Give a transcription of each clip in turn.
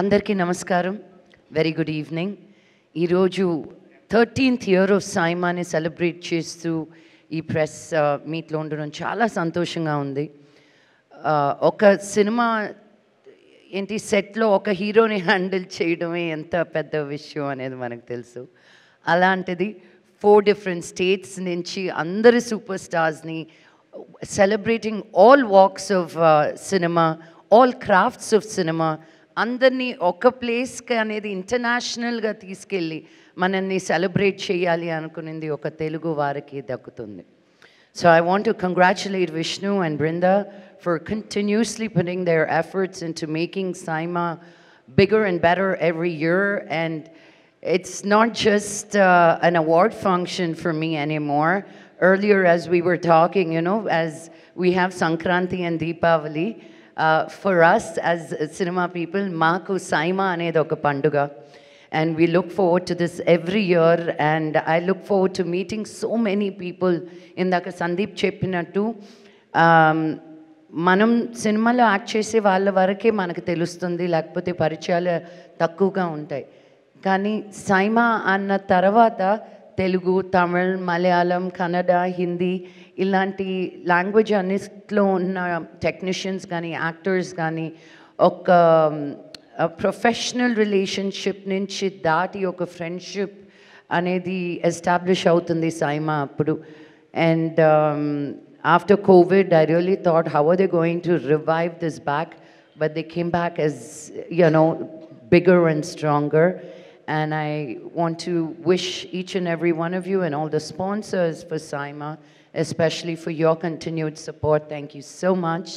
అందరికీ నమస్కారం. Very good evening. ఈరోజు 13th ఇయర్ ఆఫ్ సైమాని సెలబ్రేట్ చేస్తూ ఈ ప్రెస్ మీట్లో ఉండడం చాలా సంతోషంగా ఉంది. ఒక సినిమా సెట్లో ఒక హీరోని హ్యాండిల్ చేయడమే ఎంత పెద్ద విషయం అనేది మనకు తెలుసు. అలాంటిది 4 డిఫరెంట్ స్టేట్స్ నుంచి అందరి సూపర్ స్టార్స్ని celebrating all walks of cinema, all crafts of cinema అందరినీ ఒక ప్లేస్కి అనేది ఇంటర్నేషనల్గా తీసుకెళ్ళి మనల్ని సెలబ్రేట్ చేయాలి అనుకునేది ఒక తెలుగు వారికి దక్కుతుంది. So I want to congratulate Vishnu and Brinda for continuously putting their efforts into making Saima bigger and better every year. And it's not just an award function for me anymore. Earlier, as we were talking, as we have Sankranti and Deepavali, for us as cinema people, Maaku Saima anedi oka panduga. And we look forward to this every year, and I look forward to meeting so many people. Indaka Sandeep cheppinattu, మనం సినిమాలో act చేసే వాళ్ళ వరకే మనకు తెలుస్తుంది, లేకపోతే పరిచయాలు తక్కువగా ఉంటాయి. కానీ సైమా అన్న తర్వాత తెలుగు, తమిళ్, మలయాళం, కన్నడ, హిందీ ఇలాంటి లాంగ్వేజ్ అన్నిట్లో ఉన్న టెక్నీషియన్స్ కానీ యాక్టర్స్ కానీ ఒక ప్రొఫెషనల్ రిలేషన్షిప్ నుంచి దాటి ఒక ఫ్రెండ్షిప్ అనేది ఎస్టాబ్లిష్ అవుతుంది సైమా అప్పుడు. And after Covid I really thought, how are they going to revive this back? But they came back as, bigger and stronger. And I want to wish each and every one of you and all the sponsors for Saima, especially for your continued support. Thank you so much.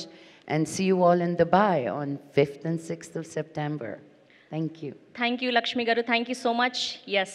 And see you all in Dubai on 5th and 6th of September. Thank you. Thank you, Lakshmi Garu. Thank you so much. Yes.